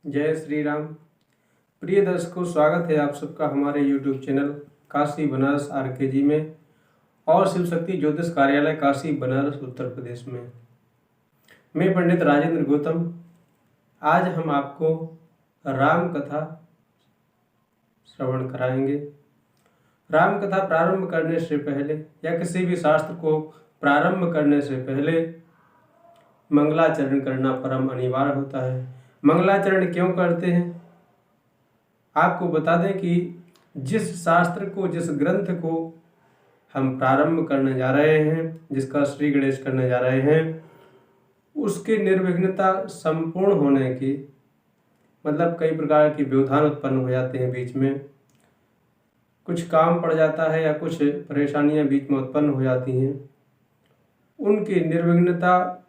जय श्री राम। प्रिय दर्शकों, स्वागत है आप सबका हमारे YouTube channel Kashi Banaras RKG में और शिव शक्ति ज्योतिष कार्यालय काशी बनारस उत्तर प्रदेश में। मैं पंडित राजेंद्र गौतम। आज हम आपको राम कथा श्रवण कराएंगे। राम कथा प्रारंभ करने से पहले या किसी भी शास्त्र को प्रारंभ करने से पहले मंगलाचरण करना परम अनिवार्य होता है। मंगलाचरण क्यों करते हैं? आपको बता दें कि जिस शास्त्र को, जिस ग्रंथ को हम प्रारंभ करने जा रहे हैं, जिसका श्री गणेश करने जा रहे हैं, उसके निर्विघ्नता संपूर्ण होने की मतलब कई प्रकार की व्यवधान उत्पन्न हो जाते हैं, बीच में कुछ काम पड़ जाता है या कुछ परेशानियां बीच में उत्पन्न हो जाती हैं, उनकी निर्विघ्नता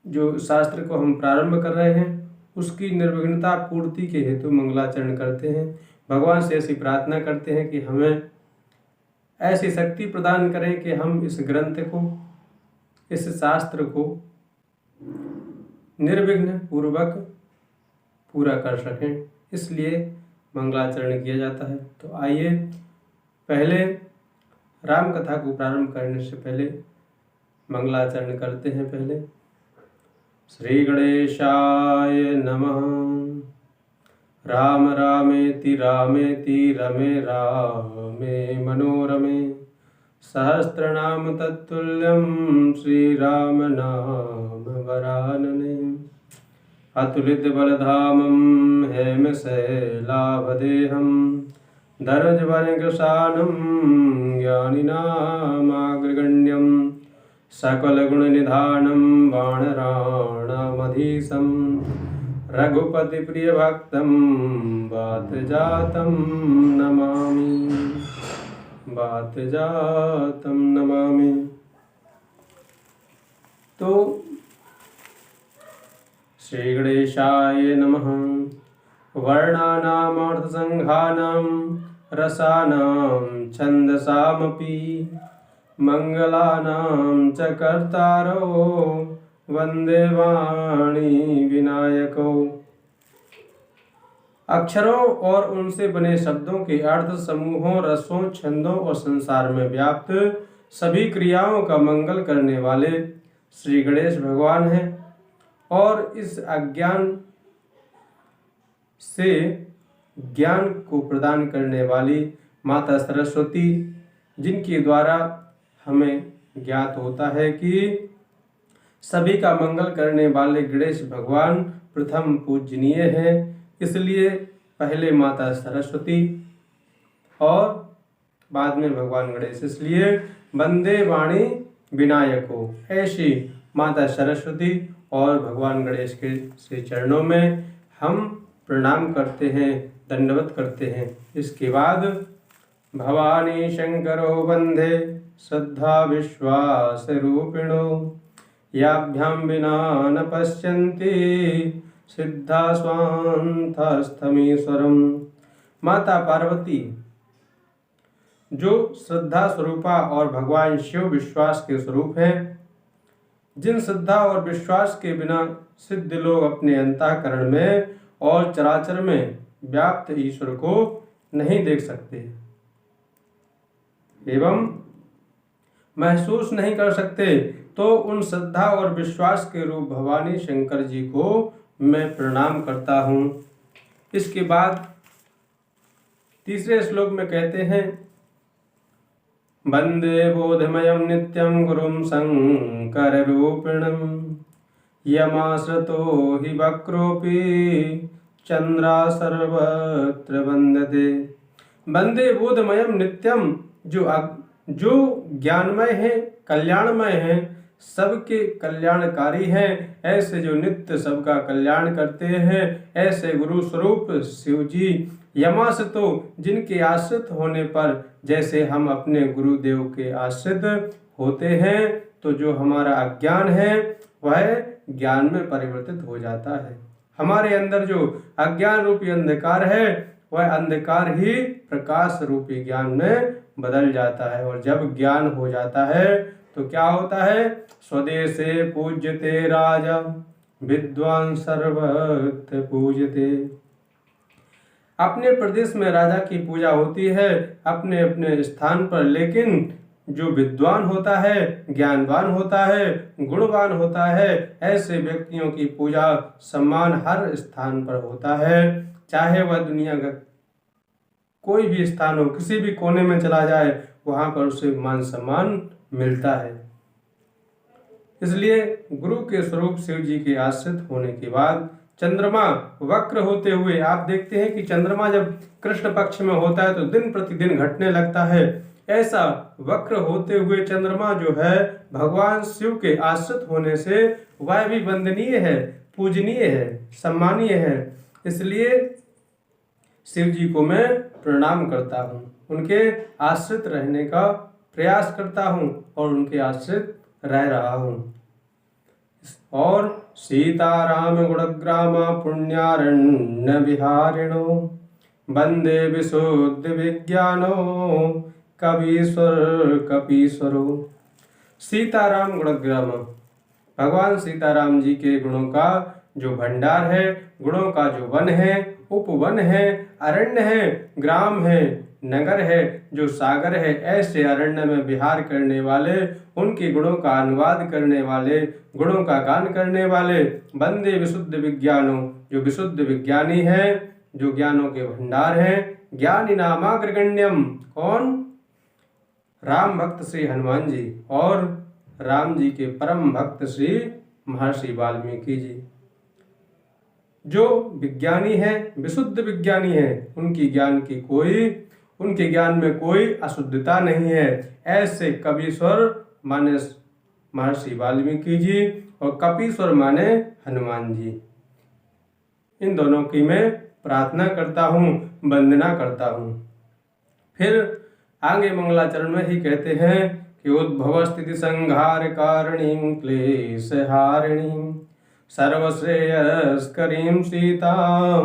जो शास्त्र को हम प्रारंभ कर रहे हैं उसकी निर्विघ्नता पूर्ति के हेतु मंगलाचरण करते हैं। भगवान से ऐसी प्रार्थना करते हैं कि हमें ऐसी शक्ति प्रदान करें कि हम इस ग्रंथ को, इस शास्त्र को निर्विघ्न पूर्वक पूरा कर सकें, इसलिए मंगलाचरण किया जाता है। तो आइए पहले राम कथा को प्रारंभ करने से पहले मंगलाचरण करते हैं। पहले श्री गणेशाय नमः। राम रामेति रामेति रमे रामे मनोरमे सहस्रनाम तत्तुल्यं श्रीराम नाम वरानने। अतुलित बलधामं हेमशैलावदेहं दरजवनकृशानं ज्ञानिनामाग्रगण्यं सकलगुणनिधानं वानराणामधीशं रघुपतिप्रियभक्तं वातजातं नमामि। तो श्री गणेशाय नमः। वर्णानामर्थसंघानां रसानां छन्दसामपि मंगलानां च कर्तारो वंदे वाणी विनायको। अक्षरों और उनसे बने शब्दों के अर्थ, समूहों, रसों, छंदों और संसार में व्याप्त सभी क्रियाओं का मंगल करने वाले श्री गणेश भगवान हैं और इस अज्ञान से ज्ञान को प्रदान करने वाली माता सरस्वती, जिनके द्वारा हमें ज्ञात होता है कि सभी का मंगल करने वाले गणेश भगवान प्रथम पूजनीय हैं, इसलिए पहले माता सरस्वती और बाद में भगवान गणेश। इसलिए वंदे वाणी विनायको, ऐसी माता सरस्वती और भगवान गणेश के श्री चरणों में हम प्रणाम करते हैं, दंडवत करते हैं। इसके बाद भवानी शंकरो वंदे श्रद्धा विश्वास रूपिणो याभ्यां विना न पश्यन्ति सिद्धा स्वांतस्थमीश्वरम। माता पार्वती जो श्रद्धा स्वरूपा और भगवान शिव विश्वास के स्वरूप हैं, जिन श्रद्धा और विश्वास के बिना सिद्ध लोग अपने अंतःकरण में और चराचर में व्याप्त ईश्वर को नहीं देख सकते एवं महसूस नहीं कर सकते, तो उन श्रद्धा और विश्वास के रूप भवानी शंकर जी को मैं प्रणाम करता हूँ। इसके बाद तीसरे श्लोक में कहते हैं, वंदे बोधमयं नित्यं गुरुं शंकर रूपिणं यमाश्रितो हि वक्रोऽपि चंद्रा सर्वत्र वंदते। वंदे बोधमयं नित्यम, जो ज्ञानमय है, कल्याणमय है, सबके कल्याणकारी हैं, ऐसे जो नित्य सबका कल्याण करते हैं, ऐसे गुरु स्वरूप शिव जी। यमाश्रितो, जिनके आश्रित होने पर जैसे हम अपने गुरुदेव के आश्रित होते हैं, तो जो हमारा अज्ञान है वह ज्ञान में परिवर्तित हो जाता है। हमारे अंदर जो अज्ञान रूपी अंधकार है वह अंधकार ही प्रकाश रूपी ज्ञान में बदल जाता है, और जब ज्ञान हो जाता है तो क्या होता है? स्वदेशे पूज्यते राजा विद्वान सर्वत्र पूज्यते। अपने प्रदेश में राजा की पूजा होती है अपने अपने स्थान पर, लेकिन जो विद्वान होता है, ज्ञानवान होता है, गुणवान होता है, ऐसे व्यक्तियों की पूजा सम्मान हर स्थान पर होता है। चाहे वह दुनिया का कोई भी स्थान हो, किसी भी कोने में चला जाए, वहां पर उसे मान सम्मान मिलता है। इसलिए गुरु के स्वरूप शिव जी के आश्रित होने के बाद चंद्रमा वक्र होते हुए, आप देखते हैं कि चंद्रमा जब कृष्ण पक्ष में होता है तो दिन प्रतिदिन घटने लगता है। ऐसा वक्र होते हुए चंद्रमा जो है भगवान शिव के आश्रित होने से वह भी वंदनीय है, पूजनीय है, सम्मानीय है। इसलिए शिव जी को मैं प्रणाम करता हूँ, उनके आश्रित रहने का प्रयास करता हूँ और उनके आश्रित रह रहा हूँ। और सीताराम गुणग्रामा पुण्यारण्य विहारिणो वंदे विशुद्ध विज्ञानो कवीश्वर कपीश्वरो। सीताराम गुणग्राम, भगवान सीताराम जी के गुणों का जो भंडार है, गुणों का जो वन है, उपवन है, अरण्य है, ग्राम है, नगर है, जो सागर है, ऐसे अरण्य में विहार करने वाले, उनके गुणों का अनुवाद करने वाले, गुणों का गान करने वाले, वंदे विशुद्ध विज्ञानों, जो विशुद्ध विज्ञानी है, जो ज्ञानों के भंडार हैं, ज्ञानी नामाग्रगण्यम, कौन? राम भक्त श्री हनुमान जी और राम जी के परम भक्त श्री महर्षि वाल्मीकि जी। जो विज्ञानी है, विशुद्ध विज्ञानी है, उनके ज्ञान में कोई अशुद्धता नहीं है। ऐसे कवीश्वर माने महर्षि वाल्मीकि जी और कपीश्वर माने हनुमान जी। इन दोनों की मैं प्रार्थना करता हूँ, वंदना करता हूँ। फिर आगे मंगलाचरण में ही कहते हैं कि उद्भव स्थिति संहार कारिणीं क्लेश हारिणीं सर्वश्रेयस्करीं सीतां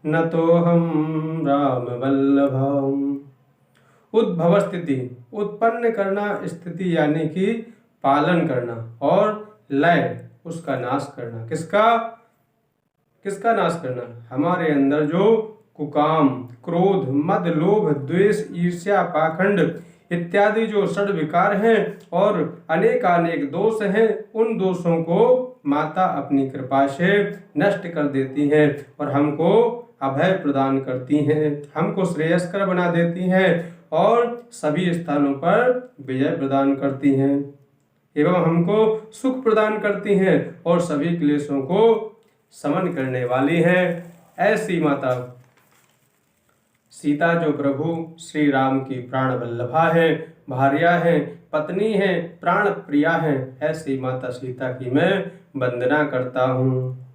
नतोऽहं राम वल्लभम्। उद्भव स्थिति, उत्पन्न करना, स्थिति यानी कि पालन करना, और लय, उसका नाश करना। किसका नाश करना? हमारे अंदर जो कुकाम, क्रोध, मद, लोभ, द्वेष, ईर्ष्या, पाखंड इत्यादि जो षड विकार हैं और अनेकानेक दोष हैं, उन दोषों को माता अपनी कृपा से नष्ट कर देती हैं और हमको अभय प्रदान करती हैं, हमको श्रेयस्कर बना देती हैं और सभी स्थानों पर विजय प्रदान करती हैं एवं हमको सुख प्रदान करती हैं और सभी क्लेशों को समन करने वाली हैं। ऐसी माता सीता जो प्रभु श्री राम की प्राण वल्लभा है, भार्या है, पत्नी है, प्राण प्रिया है, ऐसी माता सीता की मैं वंदना करता हूँ।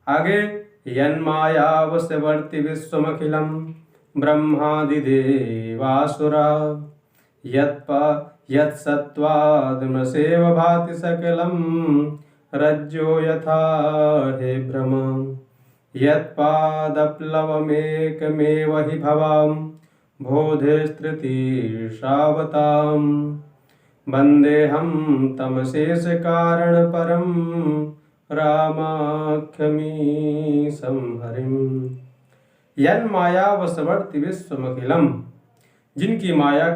आगे यन्मायावस्यवर्ति विश्वमखिलं ब्रह्मादिदेवासुरा यत्सत्त्वादमसेव भाति सकलं रज्जो यथा हे भ्रम यत्पादप्लवमेकमेव हि भवां बोधेस्तृतीर्षावतां वन्देऽहं तमशेषकारणपरं रामाख्यमीशं हरिम्। यन्मायावशवर्ति विश्वमखिलम्, जिनकी माया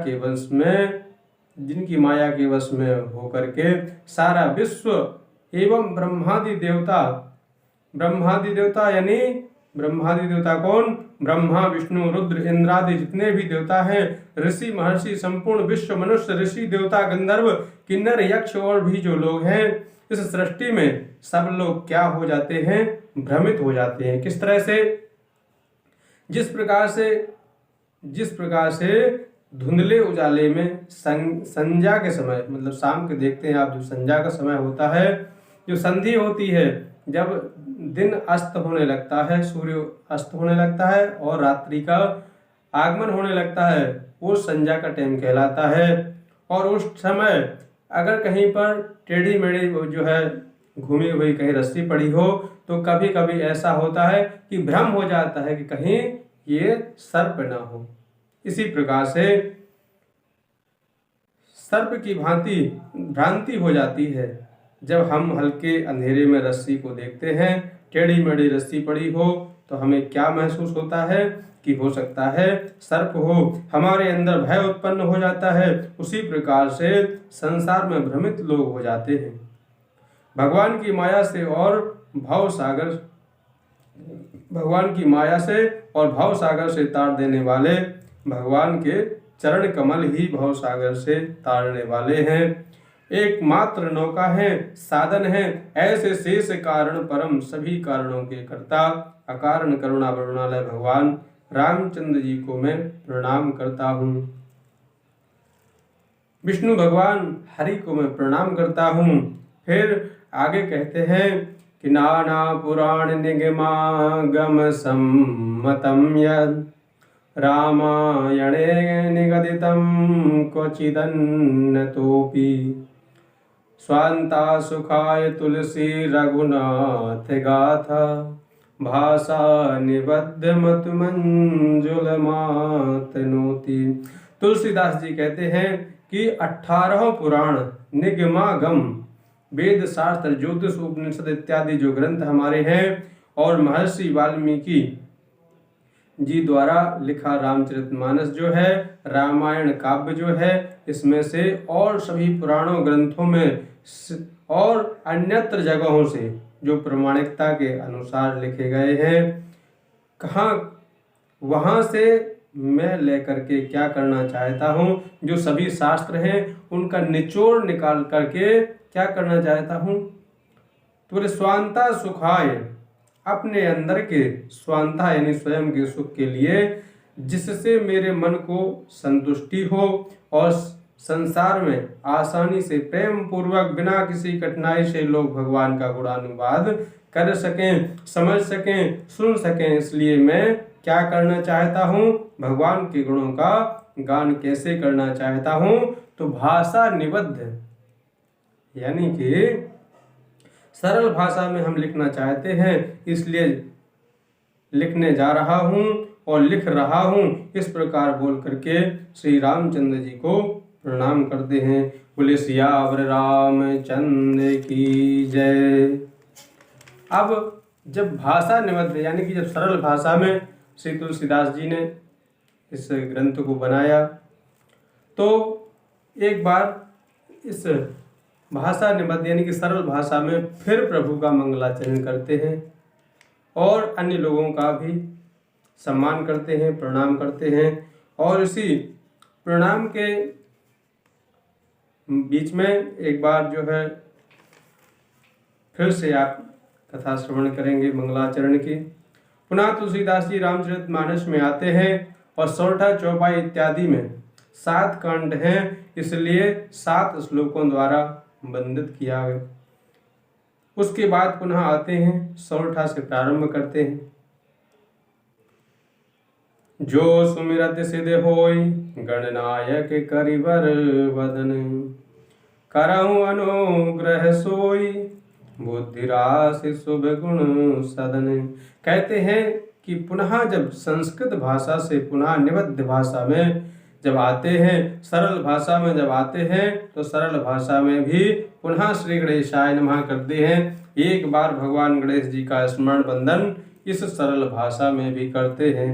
के वश में होकर के सारा विश्व एवं ब्रह्मादि देवता यानी ब्रह्मादि देवता कौन? ब्रह्मा, विष्णु, रुद्र, इंद्रादि जितने भी देवता हैं, ऋषि, महर्षि, संपूर्ण विश्व, मनुष्य, ऋषि, देवता, गंधर्व, किन्नर, यक्ष और भी जो लोग हैं, इस सृष्टि में सब लोग क्या हो जाते हैं? भ्रमित हो जाते हैं। किस तरह से? जिस प्रकार से धुंधले उजाले में संध्या के समय, मतलब शाम के देखते हैं आप, जो संध्या का समय होता है, जो संधि होती है, जब दिन अस्त होने लगता है, सूर्य अस्त होने लगता है और रात्रि का आगमन होने लगता है, वो संध्या का टाइम कहलाता है। और उस समय अगर कहीं पर टेढ़ी मेढ़ी जो है घूमी हुई कहीं रस्सी पड़ी हो, तो कभी कभी ऐसा होता है कि भ्रम हो जाता है कि कहीं ये सर्प ना हो। इसी प्रकार से सर्प की भांति भ्रांति हो जाती है। जब हम हल्के अंधेरे में रस्सी को देखते हैं, टेढ़ी मेढ़ी रस्सी पड़ी हो, तो हमें क्या महसूस होता है कि हो सकता है सर्प हो, हमारे अंदर भय उत्पन्न हो जाता है। उसी प्रकार से संसार में भ्रमित लोग हो जाते हैं। भगवान की माया से और भाव सागर से तार देने वाले भगवान के चरण कमल ही भव सागर से तारने वाले हैं। एकमात्र नौका है, साधन है, ऐसे शेष कारण परम सभी कारणों के कर्ता अकारण करुणा वरुणालय भगवान रामचंद्र जी को मैं प्रणाम करता हूँ। विष्णु भगवान हरि को मैं प्रणाम करता हूँ। फिर आगे कहते हैं कि नाना पुराण निगमागम सम्मतम यद रामायणे निगदितं क्वचिदन्यतोऽपि स्वान्ता सुखाय तुलसी रघुनाथ गाथा भाषा निबद्ध मत मंजुल मातनोति। तुलसीदास जी कहते हैं कि 18 पुराण निगमागम वेद शास्त्र ज्योतिष उपनिषद इत्यादि जो ग्रंथ हमारे हैं और महर्षि वाल्मीकि जी द्वारा लिखा रामचरितमानस जो है, रामायण काव्य जो है, इसमें से और सभी पुराणों ग्रंथों में और अन्यत्र जगहों से जो प्रमाणिकता के अनुसार लिखे गए हैं, कहाँ वहाँ से मैं लेकर के क्या करना चाहता हूँ, जो सभी शास्त्र हैं उनका निचोड़ निकाल करके क्या करना चाहता हूँ। तो बोले स्वांता सुखाय, अपने अंदर के स्वांता यानी स्वयं के सुख के लिए, जिससे मेरे मन को संतुष्टि हो और संसार में आसानी से प्रेम पूर्वक बिना किसी कठिनाई से लोग भगवान का गुणानुवाद कर सकें, समझ सकें, सुन सकें। इसलिए मैं क्या करना चाहता हूँ, भगवान के गुणों का गान कैसे करना चाहता हूँ। तो भाषा निबद्ध यानी कि सरल भाषा में हम लिखना चाहते हैं, इसलिए लिखने जा रहा हूँ और लिख रहा हूँ। इस प्रकार बोल करके श्री रामचंद्र जी को प्रणाम करते हैं। बोले सियावर रामचंद्र की जय। अब जब भाषा निबद्ध यानी कि जब सरल भाषा में श्री तुलसीदास जी ने इस ग्रंथ को बनाया, तो एक बार इस भाषा निबद्ध यानी कि सरल भाषा में फिर प्रभु का मंगलाचरण करते हैं और अन्य लोगों का भी सम्मान करते हैं, प्रणाम करते हैं। और इसी प्रणाम के बीच में एक बार जो है फिर से आप कथा श्रवण करेंगे मंगलाचरण की। पुनः तुलसीदास जी रामचरितमानस में आते हैं और सोरठा चौपाई इत्यादि में 7 कांड हैं, इसलिए 7 श्लोकों द्वारा वंदित किया है। उसके बाद पुनः आते हैं, सोरठा से प्रारंभ करते हैं। जो सुमिरत सिद्ध होई गणनायक करिवर वदन, करहु अनुग्रह सोई बुद्धि राशि शुभ गुण सदन। कहते हैं कि पुनः जब संस्कृत भाषा से पुनः निबद्ध भाषा में जब आते हैं, सरल भाषा में जब आते हैं, तो सरल भाषा में भी पुनः श्री गणेशाय नमः करते हैं। एक बार भगवान गणेश जी का स्मरण बंदन इस सरल भाषा में भी करते हैं।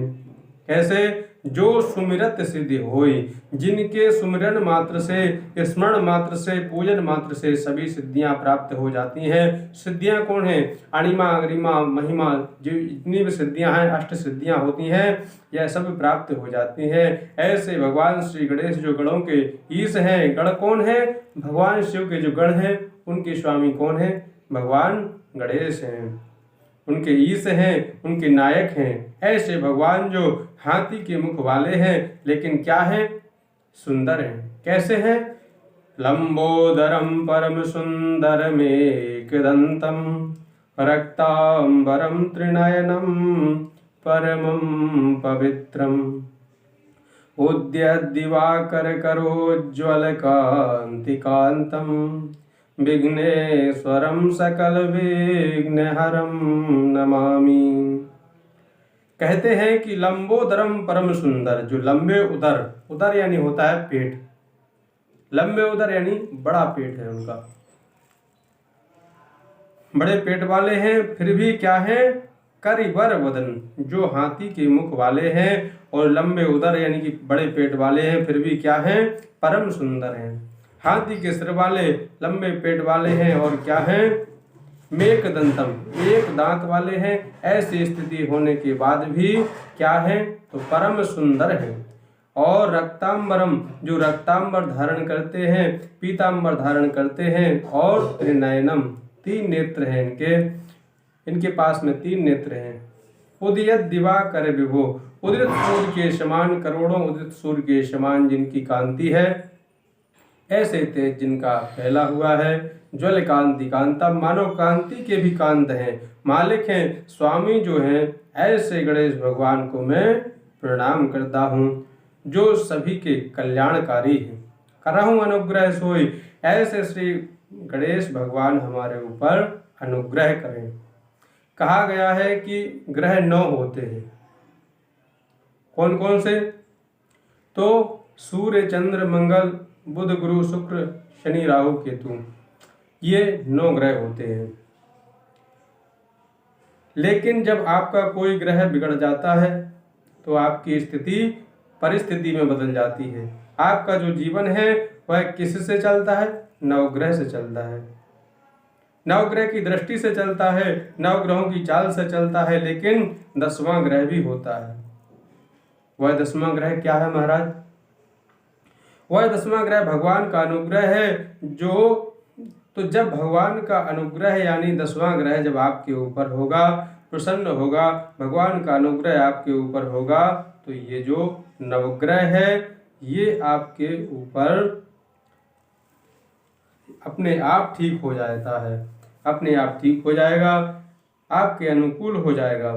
कैसे? जो सुमिरत सिद्धि होई, जिनके सुमिरन मात्र से, स्मरण मात्र से, पूजन मात्र से सभी सिद्धियां प्राप्त हो जाती हैं। सिद्धियां कौन है? अणिमा अगरिमा महिमा, जो जितनी भी सिद्धियां हैं, 8 सिद्धियां होती हैं, यह सब प्राप्त हो जाती हैं। ऐसे भगवान श्री गणेश जो गणों के ईश हैं, गण कौन है? भगवान शिव के जो गण हैं उनके स्वामी कौन है? भगवान गणेश हैं, उनके ईश हैं, उनके नायक हैं। ऐसे भगवान जो हाथी के मुख वाले हैं, लेकिन क्या है? सुंदर हैं। कैसे हैं? लंबोदरम परम सुंदरमेकदंतम रक्तांबरम त्रिनयनम परमं पवित्रम उद्यद्दिवाकर करोज्ज्वल कांतिकांतम विघ्नेश्वरम सकल विघ्नहरम नमामि। कहते हैं कि लंबोदरम परम सुंदर, जो लंबे उदर, उदर यानी होता है पेट, लंबे उदर यानी बड़ा पेट है उनका, बड़े पेट वाले हैं फिर भी क्या है, करिबर वदन, जो हाथी के मुख वाले हैं और लंबे उदर यानी कि बड़े पेट वाले हैं फिर भी क्या हैं, परम सुंदर हैं। हाथी के सिर वाले, लंबे पेट वाले हैं और क्या हैं, मेक दंतम, एक दांत वाले हैं। ऐसी स्थिति होने के बाद भी क्या है, तो परम सुंदर है। और रक्तांबरम, जो रक्तांबर धारण करते हैं, पीतांबर धारण करते हैं, और त्रिनयनम, 3 नेत्र हैं इनके पास में 3 नेत्र हैं। उदयत दिवाकर विभो, उदित सूर्य के समान, करोड़ों उदित सूर्य के समान जिनकी कांति है, ऐसे तेज जिनका फैला हुआ है। ज्वल कांति कांता, मानव कांति के भी कांत हैं, मालिक हैं, स्वामी जो हैं, ऐसे गणेश भगवान को मैं प्रणाम करता हूँ, जो सभी के कल्याणकारी हैं। करहूँ अनुग्रह सोई, ऐसे श्री गणेश भगवान हमारे ऊपर अनुग्रह करें। कहा गया है कि ग्रह 9 होते हैं। कौन कौन से, तो सूर्य, चंद्र, मंगल, बुध, गुरु, शुक्र, शनि, राहु, केतु, ये 9 ग्रह होते हैं। लेकिन जब आपका कोई ग्रह बिगड़ जाता है तो आपकी स्थिति परिस्थिति में बदल जाती है। आपका जो जीवन है वह किससे चलता है, नवग्रह से चलता है, नवग्रह की दृष्टि से चलता है, नवग्रहों की चाल से चलता है। लेकिन 10वां ग्रह भी होता है। वह 10वां ग्रह क्या है महाराज, वह 10वां ग्रह भगवान का अनुग्रह है। तो जब भगवान का अनुग्रह यानी 10वां ग्रह जब आपके ऊपर होगा, प्रसन्न होगा, भगवान का अनुग्रह आपके ऊपर होगा, तो ये जो नवग्रह है ये आपके ऊपर अपने आप ठीक हो जाता है, अपने आप ठीक हो जाएगा, आपके अनुकूल हो जाएगा।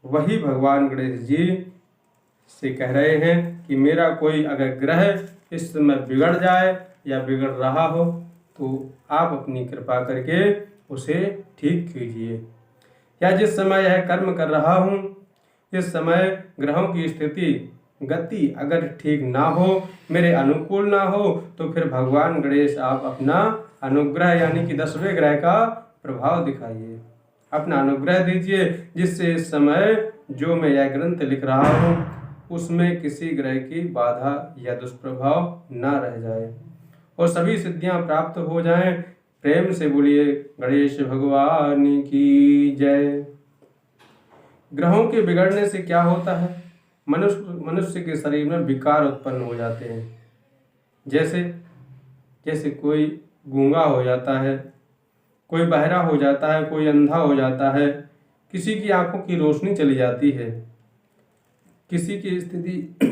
वही भगवान गणेश जी से कह रहे हैं कि मेरा कोई अगर ग्रह इस समय बिगड़ जाए या बिगड़ रहा हो तो आप अपनी कृपा करके उसे ठीक कीजिए। या जिस समय यह कर्म कर रहा हूँ, इस समय ग्रहों की स्थिति गति अगर ठीक ना हो, मेरे अनुकूल ना हो, तो फिर भगवान गणेश आप अपना अनुग्रह यानी कि 10वें ग्रह का प्रभाव दिखाइए, अपना अनुग्रह दीजिए, जिससे इस समय जो मैं यह ग्रंथ लिख रहा हूँ उसमें किसी ग्रह की बाधा या दुष्प्रभाव ना रह जाए और सभी सिद्धियां प्राप्त हो जाएं। प्रेम से बोलिए गणेश भगवान की जय। ग्रहों के बिगड़ने से क्या होता है, मनुष्य के शरीर में विकार उत्पन्न हो जाते हैं। जैसे कोई गूंगा हो जाता है, कोई बहरा हो जाता है, कोई अंधा हो जाता है, किसी की आंखों की रोशनी चली जाती है, किसी की स्थिति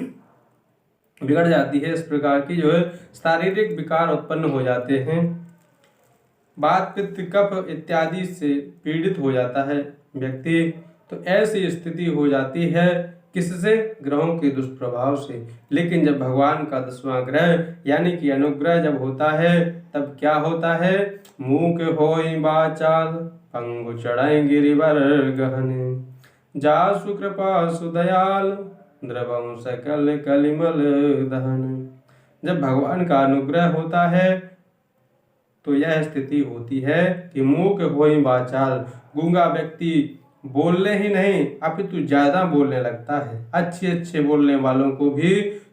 बिगड़ जाती है। इस प्रकार की जो है शारीरिक विकार उत्पन्न हो जाते हैं। वात, पित्त, कफ इत्यादि से पीड़ित हो जाता है व्यक्ति, तो ऐसी स्थिति हो जाती है किससे, ग्रहों के दुष्प्रभाव से। लेकिन जब भगवान का 10वां ग्रह यानी कि अनुग्रह जब होता है तब क्या होता है, मूक होई बाचाल, पंगु चढ़ाई गिरिवर गहने, जासु कृपा सुदयाल, द्रवं सकल कलिमल दहन। जब भगवान का अनुग्रह होता है तो यह स्थिति होती है कि मूक होई बाचाल, गूंगा व्यक्ति बोलने ही नहीं अपितु ज्यादा बोलने लगता है, अच्छे बोलने वालों को भी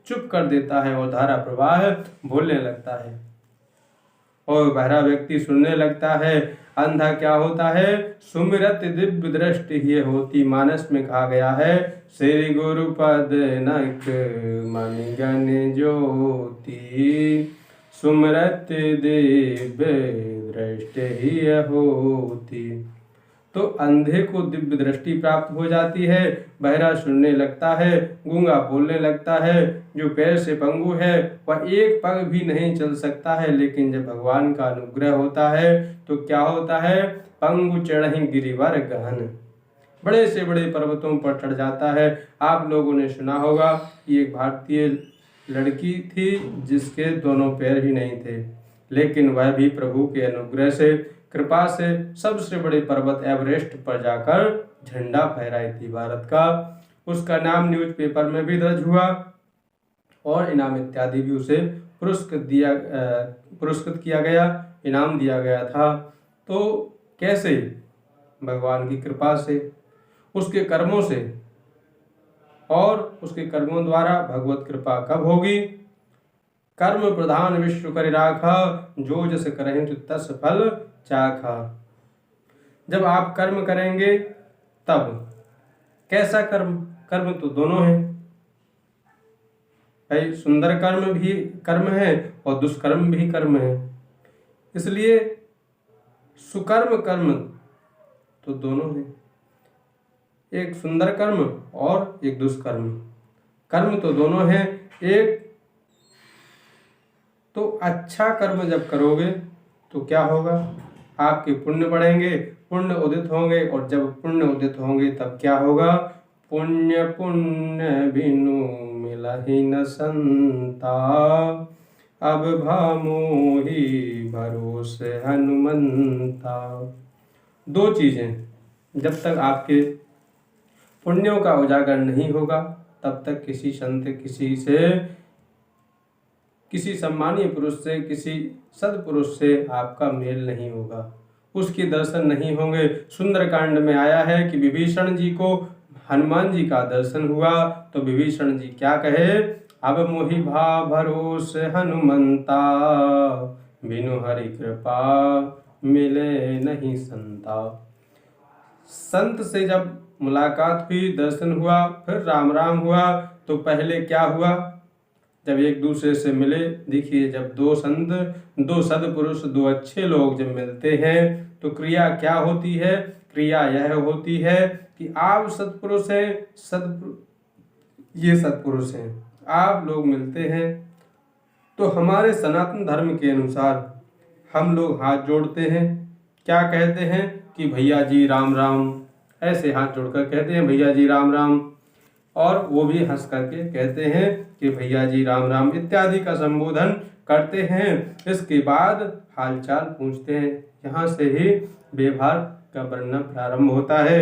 चुप कर देता है और धारा प्रवाह बोलने लगता है। और बहरा व्यक्ति सुनने लगता है। अंधा क्या होता है, सुमिरत दिव्य दृष्टि ये होती। मानस में कहा गया है, श्री गुरुपद नक मणिगण ज्योति, सुमिरत दिव्य दृष्टि ही होती। तो अंधे को दिव्य दृष्टि प्राप्त हो जाती है, बहरा सुनने लगता है, गूंगा बोलने लगता है, जो पैर से पंगु है वह एक पग भी नहीं चल सकता है। लेकिन जब भगवान का अनुग्रह होता है तो क्या होता है, पंगु चढ़हि गिरिवर गहन, बड़े से बड़े पर्वतों पर चढ़ जाता है। आप लोगों ने सुना होगा कि एक भारतीय लड़की थी जिसके दोनों पैर ही नहीं थे, लेकिन वह भी प्रभु के अनुग्रह से, कृपा से सबसे बड़े पर्वत एवरेस्ट पर जाकर झंडा फहराई थी भारत का। उसका नाम न्यूज़पेपर में भी दर्ज हुआ और इनाम इत्यादि भी उसे पुरस्कृत किया गया, इनाम दिया गया था। तो कैसे? भगवान की कृपा से, उसके कर्मों से। और उसके कर्मों द्वारा भगवत कृपा कब होगी? कर्म प्रधान विश्व करि राखा, जो जस करहिं तस फल चाखा। जब आप कर्म करेंगे तब। कैसा कर्म? कर्म तो दोनों हैं भाई, सुंदर कर्म भी कर्म है और दुष्कर्म भी कर्म है। इसलिए सुकर्म कर्म तो दोनों हैं, एक सुंदर कर्म और एक दुष्कर्म। कर्म तो दोनों हैं। एक तो अच्छा कर्म जब करोगे तो क्या होगा? आपके पुण्य बढ़ेंगे, पुण्य उदित होंगे, और जब पुण्य उदित होंगे तब क्या होगा? पुण्य पुण्य बिनु मिलहि न संता, अब भामोहि भरोसे हनुमंता। दो चीजें, जब तक आपके पुण्यों का उजागर नहीं होगा तब तक किसी संत, किसी सम्मानीय पुरुष से, किसी सदपुरुष से आपका मेल नहीं होगा, उसके दर्शन नहीं होंगे। सुंदरकांड में आया है कि विभीषण जी को हनुमान जी का दर्शन हुआ तो विभीषण जी क्या कहे? अब मोहि भा भरोस हनुमंता, बिनु हरि कृपा मिले नहीं संता। संत से जब मुलाकात हुई, दर्शन हुआ, फिर राम राम हुआ, तो पहले क्या हुआ? जब एक दूसरे से मिले, देखिए जब दो संत, दो सदपुरुष, दो अच्छे लोग जब मिलते हैं तो क्रिया क्या होती है? क्रिया यह होती है कि आप सत्पुरुष हैं, ये सत्पुरुष हैं, आप लोग मिलते हैं तो हमारे सनातन धर्म के अनुसार हम लोग हाथ जोड़ते हैं। क्या कहते हैं? कि भैया जी राम राम, ऐसे हाथ जोड़कर कहते हैं भैया जी राम राम। और वो भी हंस करके कहते हैं कि भैया जी राम राम इत्यादि का संबोधन करते हैं। इसके बाद हालचाल पूछते हैं। यहाँ से ही व्यवहार का वर्णन प्रारंभ होता है।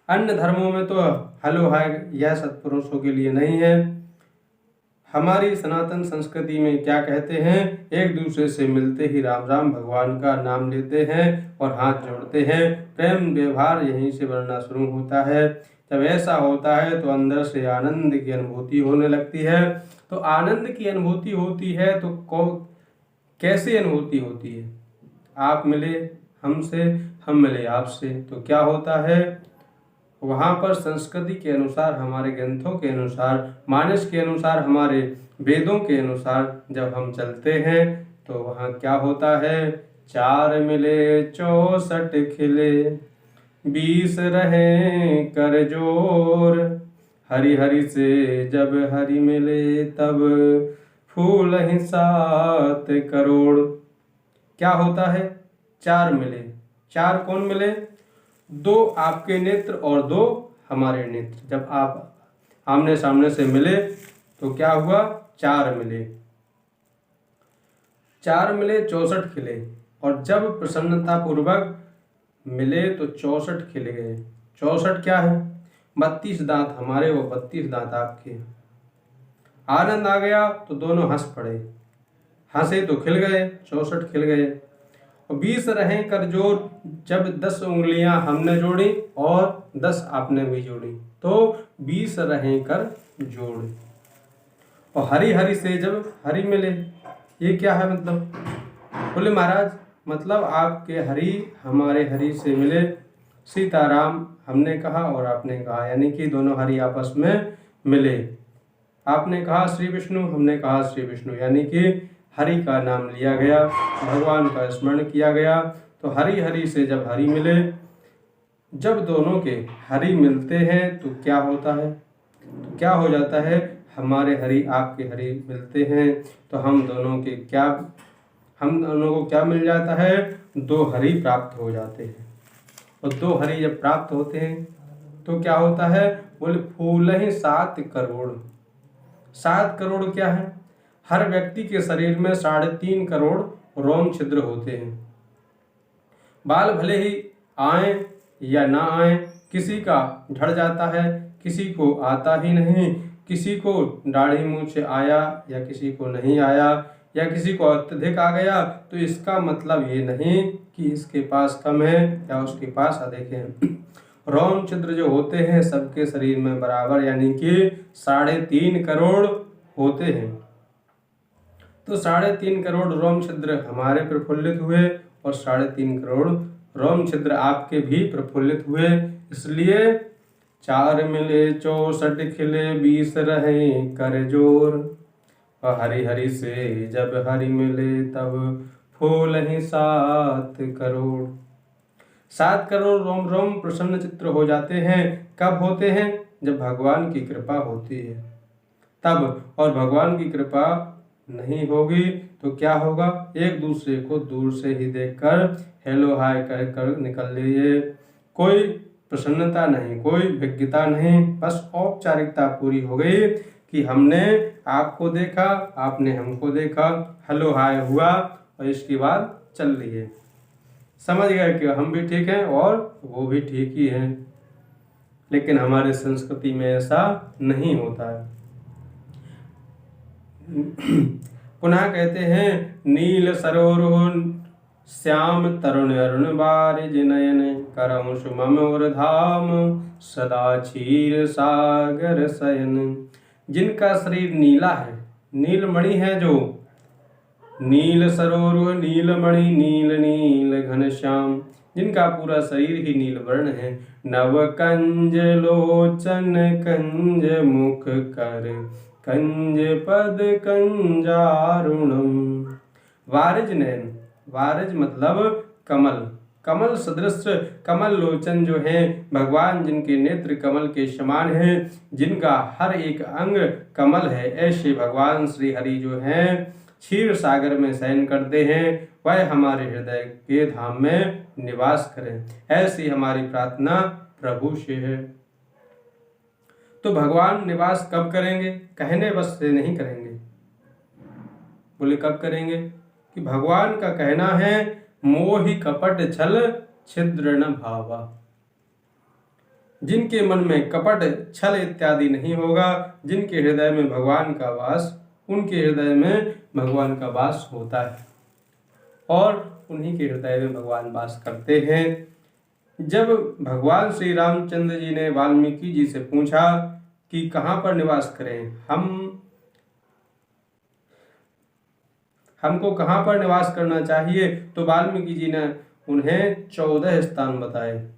अन्य धर्मों में तो हेलो हाय यह सत्पुरुषों के लिए नहीं है। हमारी सनातन संस्कृति में क्या कहते हैं? एक दूसरे से मिलते ही राम राम भगवान का नाम लेते हैं और हाथ जोड़ते हैं। प्रेम व्यवहार यहीं से बनना शुरू होता है। जब ऐसा होता है तो अंदर से आनंद की अनुभूति होने लगती है। तो आनंद की अनुभूति होती है तो कैसे अनुभूति होती है? आप मिले हमसे, हम मिले आपसे, तो क्या होता है? वहाँ पर संस्कृति के अनुसार, हमारे ग्रंथों के अनुसार, मानस के अनुसार, हमारे वेदों के अनुसार जब हम चलते हैं तो वहाँ क्या होता है? 4 मिले 64 खिले, 20 रहे कर जोर, हरि हरि से जब हरि मिले तब फूल ही 7 करोड़। क्या होता है? 4 मिले। 4 कौन मिले? 2 आपके नेत्र और 2 हमारे नेत्र। जब आप आमने सामने से मिले तो क्या हुआ? 4 मिले। 4 मिले 64 खिले, और जब प्रसन्नता पूर्वक मिले तो 64 खिल गए। 64 क्या है? 32 दांत हमारे वो 32 दांत आपके। आनंद आ गया तो दोनों हंस पड़े, हंसे तो खिल गए, 64 खिल गए। और 20 रहे कर जोर, जब 10 उंगलियां हमने जोड़ी और 10 आपने भी जोड़ी तो 20 रहे कर जोड़। और हरि हरि से जब हरि मिले, ये क्या है मतलब? बोले महाराज मतलब आपके हरि हमारे हरि से मिले। सीताराम हमने कहा और आपने कहा, यानी कि दोनों हरि आपस में मिले। आपने कहा श्री विष्णु, हमने कहा श्री विष्णु, यानी कि हरि का नाम लिया गया, भगवान का स्मरण किया गया। तो हरि हरि से जब हरि मिले, जब दोनों के हरि मिलते हैं तो क्या होता है? तो क्या हो जाता है? हमारे हरि आपके हरि मिलते हैं तो हम दोनों को क्या मिल जाता है? 2 हरि प्राप्त हो जाते हैं। और 2 हरि जब प्राप्त होते हैं तो क्या होता है? बोले फूल ही 7 करोड़। 7 करोड़ क्या है? हर व्यक्ति के शरीर में 3.5 करोड़ रोम छिद्र होते हैं। बाल भले ही आए या ना आए, किसी का झड़ जाता है, किसी को आता ही नहीं, किसी को दाढ़ी मूंछ आया या किसी को नहीं आया, या किसी को अत्यधिक आ गया तो इसका मतलब ये नहीं कि इसके पास कम है या उसके पास अधिक है। रोम छिद्र जो होते हैं सबके शरीर में बराबर यानी कि 3.5 करोड़ होते हैं। तो 3.5 करोड़ रोम छिद्र हमारे प्रफुल्लित हुए और 3.5 करोड़ रोम छिद्र आपके भी प्रफुल्लित हुए। इसलिए 4 मिले 64 खिले 20 रहे कर जोर। हरि हरि से जब हरि मिले तब फूल ही 7 करोड़। 7 करोड़ रोम रोम प्रसन्न चित्र हो जाते हैं। कब होते हैं? जब भगवान की कृपा होती है तब। और भगवान की कृपा नहीं होगी तो क्या होगा? एक दूसरे को दूर से ही देखकर हेलो हाय कहकर निकल लिए। कोई प्रसन्नता नहीं, कोई विज्ञता नहीं, बस औपचारिकता पूरी हो गई कि हमने आपको देखा, आपने हमको देखा, हेलो हाय हुआ और इसके बाद चल लिए। समझ गए कि हम भी ठीक हैं और वो भी ठीक ही हैं। लेकिन हमारे संस्कृति में ऐसा नहीं होता है। पुनः कहते हैं नील सरोरुह श्याम तरुण अरुण बारिज नयन करम सुमम और धाम सदा क्षीर सागर शयन। जिनका शरीर नीला है, नीलमणि है जो, नील सरोरुह नीलमणि नील नील घन श्याम, जिनका पूरा शरीर ही नील वर्ण है। नव कंज लोचन कंज मुख कर कंज पद कंजारुणम। वारिज नयन, वारिज मतलब कमल, कमल सदृश कमल लोचन जो है भगवान, जिनके नेत्र कमल के समान हैं, जिनका हर एक अंग कमल है, ऐसे भगवान श्री हरि जो हैं क्षीर सागर में शयन करते हैं। वह हमारे हृदय के धाम में निवास करें, ऐसी हमारी प्रार्थना प्रभु से है। तो भगवान निवास कब करेंगे? कहने बस से नहीं करेंगे। बोले कब करेंगे? कि भगवान का कहना है मोहि कपट छल छिद्र न भावा। जिनके मन में कपट छल इत्यादि नहीं होगा, जिनके हृदय में भगवान का वास, उनके हृदय में भगवान का वास होता है और उन्हीं के हृदय में भगवान वास करते हैं। जब भगवान श्री रामचंद्र जी ने वाल्मीकि जी से पूछा कि कहाँ पर निवास करें, हमको कहाँ पर निवास करना चाहिए, तो वाल्मीकि जी ने उन्हें 14 स्थान बताए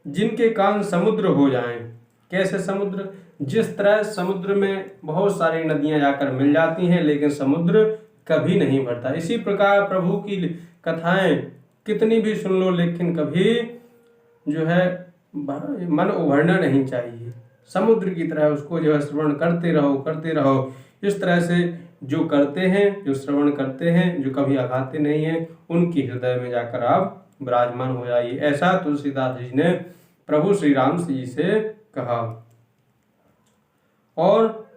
जिनके कान समुद्र हो जाएं। कैसे समुद्र? जिस तरह समुद्र में बहुत सारी नदियां जाकर मिल जाती हैं लेकिन समुद्र कभी नहीं भरता, इसी प्रकार प्रभु की कथाएं कितनी भी सुन लो लेकिन कभी जो है मन उभरना नहीं चाहिए। समुद्र की तरह उसको जो है श्रवण करते रहो। इस तरह से जो करते हैं, जो श्रवण करते हैं, जो कभी अघाते नहीं हैं, उनकी हृदय में जाकर आप विराजमान हो जाइए। ऐसा तुलसीदास जी ने प्रभु श्री राम जी से कहा। और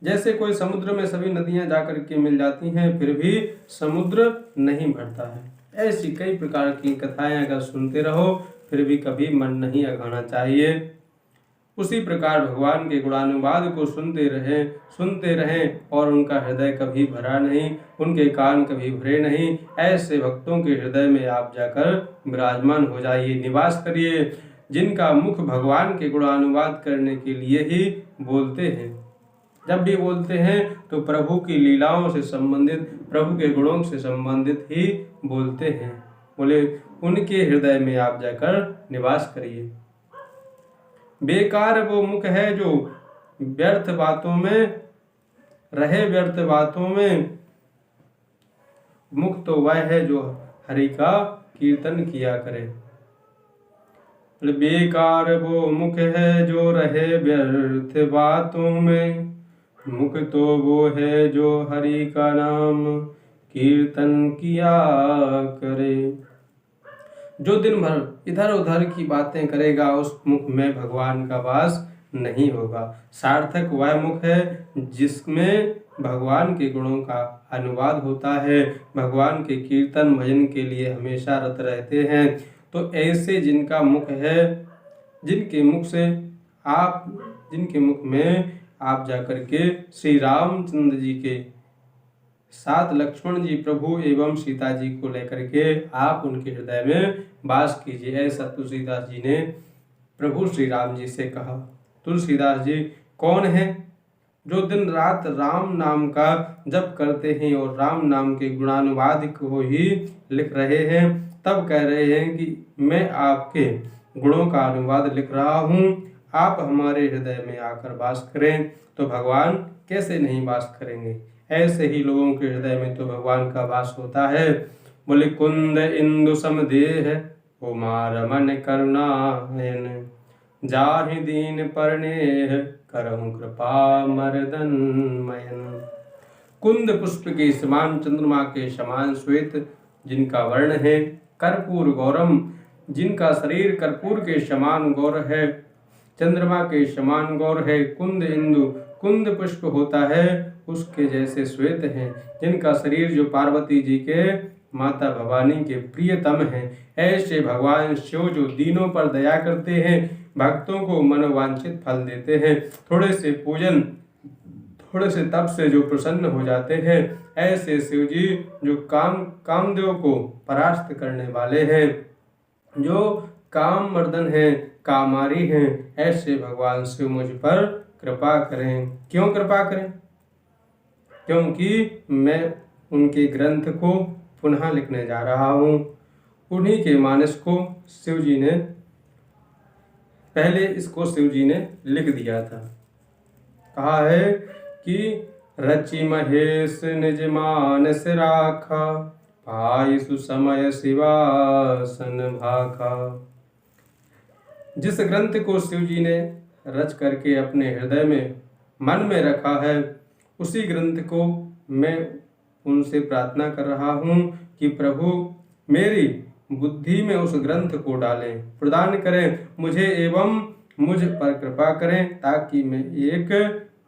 जैसे कोई समुद्र में सभी नदियां जाकर के मिल जाती हैं फिर भी समुद्र नहीं भरता है, ऐसी कई प्रकार की कथाएं अगर सुनते रहो फिर भी कभी मन नहीं अघाना चाहिए। उसी प्रकार भगवान के गुणानुवाद को सुनते रहें और उनका हृदय कभी भरा नहीं, उनके कान कभी भरे नहीं, ऐसे भक्तों के हृदय में आप जाकर विराजमान हो जाइए, निवास करिए, जिनका मुख भगवान के गुणानुवाद करने के लिए ही बोलते हैं। जब भी बोलते हैं तो प्रभु की लीलाओं से संबंधित, प्रभु के गुणों से संबंधित ही बोलते हैं। बोले उनके हृदय में आप जाकर निवास करिए। बेकार वो मुख है जो व्यर्थ बातों में रहे, व्यर्थ बातों में मुख तो वह है जो हरि का कीर्तन किया करे। बेकार वो मुख है जो रहे व्यर्थ बातों में, मुख तो वो है जो हरि का नाम कीर्तन किया करे। जो दिन भर इधर उधर की बातें करेगा उस मुख में भगवान का वास नहीं होगा। सार्थक वह मुख है जिसमें भगवान के गुणों का अनुवाद होता है, भगवान के कीर्तन भजन के लिए हमेशा रत रहते हैं। तो ऐसे जिनका मुख है, जिनके मुख में आप जाकर के श्री रामचंद्र जी के साथ लक्ष्मण जी प्रभु एवं सीता जी को लेकर के आप उनके हृदय में वास कीजिए। ऐसा तुलसीदास जी ने प्रभु श्री राम जी से कहा। तुलसीदास जी कौन है? जो दिन रात राम नाम का जप करते हैं और राम नाम के गुणानुवाद को ही लिख रहे हैं। तब कह रहे हैं कि मैं आपके गुणों का अनुवाद लिख रहा हूँ, आप हमारे हृदय में आकर वास करें। तो भगवान कैसे नहीं वास करेंगे? ऐसे ही लोगों के हृदय में तो भगवान का वास होता है। बोले कुंद इंदु समदेह उमा रमन करुणायन जाहि दीन परनेह करहु कृपा मर्दन मयन। कुंद पुष्प के समान, चंद्रमा के समान श्वेत जिनका वर्ण है, कर्पूर गौरम जिनका शरीर कर्पूर के समान गौर है, चंद्रमा के समान गौर है। कुंद इंदु, कुंद पुष्प होता है उसके जैसे श्वेत हैं, जिनका शरीर जो पार्वती जी के माता भवानी के प्रियतम हैं। ऐसे भगवान शिव जो दीनों पर दया करते हैं, भक्तों को मनोवांछित फल देते हैं, थोड़े से पूजन थोड़े से तप से जो प्रसन्न हो जाते हैं, ऐसे शिव जी जो कामदेव को परास्त करने वाले हैं, जो काम मर्दन हैं, कामारी हैं, ऐसे भगवान शिव मुझ पर कृपा करें। क्यों कृपा करें? क्योंकि मैं उनके ग्रंथ को पुनः लिखने जा रहा हूँ। उन्हीं के मानस को शिव जी ने पहले इसको शिव जी ने लिख दिया था। कहा है कि रचि महेश निज मानस राखा पाई सुसमय शिवासन भाखा। जिस ग्रंथ को शिव जी ने रच करके अपने हृदय में मन में रखा है, उसी ग्रंथ को मैं उनसे प्रार्थना कर रहा हूँ कि प्रभु मेरी बुद्धि में उस ग्रंथ को डालें, प्रदान करें मुझे एवं मुझ पर कृपा करें, ताकि मैं एक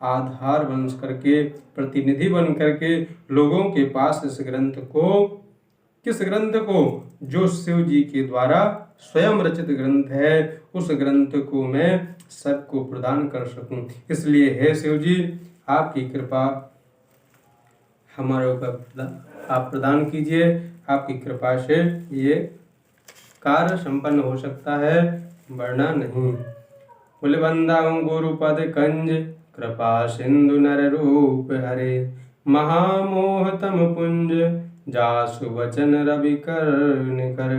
आधार बन करके, प्रतिनिधि बन करके लोगों के पास इस ग्रंथ को, किस ग्रंथ को? जो शिव जी के द्वारा स्वयं रचित ग्रंथ है, उस ग्रंथ को मैं सबको प्रदान कर सकूं। इसलिए हे शिव जी, आपकी कृपा हमारे ऊपर आप प्रदान कीजिए। आपकी कृपा से ये कार्य संपन्न हो सकता है, वरना नहीं। बोले बंदाऊं गुरुपद कंज कृपा सिंधु नर रूप हरे महामोह तम पुंज जासु वचन रवि कर निकर।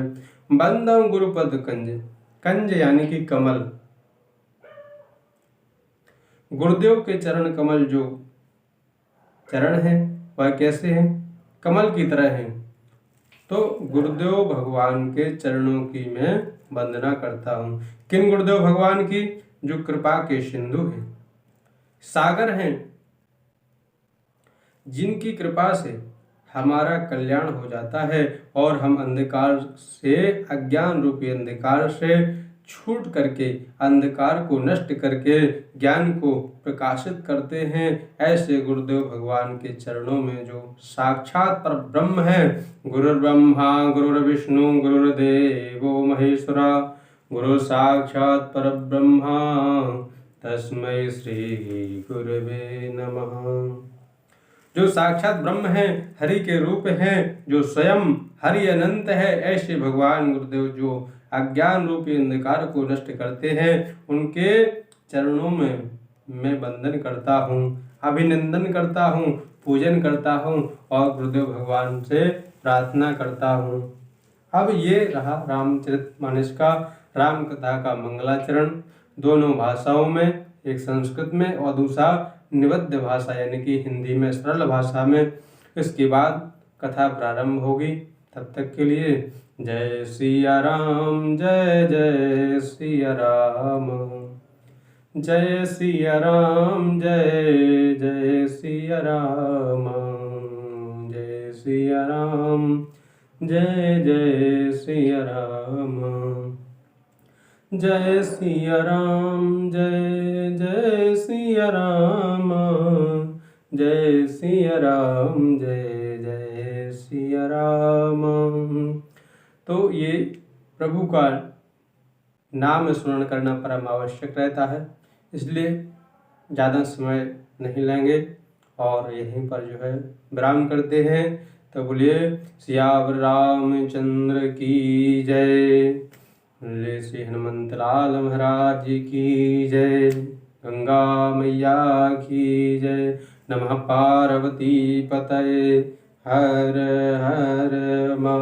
बंदाऊं गुरुपद कंज, कंज यानी कि कमल, गुरुदेव के चरण कमल जो चरण है वह कैसे हैं? कमल की तरह हैं। तो गुरुदेव भगवान के चरणों की मैं वंदना करता हूँ। किन गुरुदेव भगवान की? जो कृपा के सिंधु हैं, सागर हैं, जिनकी कृपा से हमारा कल्याण हो जाता है और हम अंधकार से, अज्ञान रूपी अंधकार से छूट करके, अंधकार को नष्ट करके ज्ञान को प्रकाशित करते हैं। ऐसे गुरुदेव भगवान के चरणों में जो साक्षात पर ब्रह्म है, गुरुर्ब्रह्मा गुरुर्विष्णु गुरुर्देवो महेश्वरा गुरु साक्षात पर ब्रह्मा तस्मै श्री गुरुवे नमः। जो साक्षात ब्रह्म है, हरि के रूप हैं, जो स्वयं हरि अनंत है, ऐसे भगवान गुरुदेव जो अज्ञान रूपी अंधकार को नष्ट करते हैं, उनके चरणों में मैं वंदन करता हूँ, अभिनंदन करता हूँ, पूजन करता हूँ और गुरुदेव भगवान से प्रार्थना करता हूँ। अब ये रहा रामचरितमानस का, राम कथा का मंगलाचरण, दोनों भाषाओं में, एक संस्कृत में और दूसरा निबद्ध भाषा यानी कि हिंदी में, सरल भाषा में। इसके बाद कथा प्रारंभ होगी। तब तक के लिए जय सिया राम, जय जय सिया राम, जय सिया राम, जय जय सिया राम, जय सिया राम, जय जय सिया राम, जय सिया राम, जय जय सिया राम, जय सिया राम, जय जय सिया राम। तो ये प्रभु का नाम स्मरण करना परम आवश्यक रहता है। इसलिए ज़्यादा समय नहीं लेंगे और यहीं पर जो है विराम करते हैं। तो बोलिए सियावर रामचंद्र की जय। बोले श्री हनुमंत लाल महाराज जी की जय। गंगा मैया की जय। नमः पार्वती पतये हर हर महा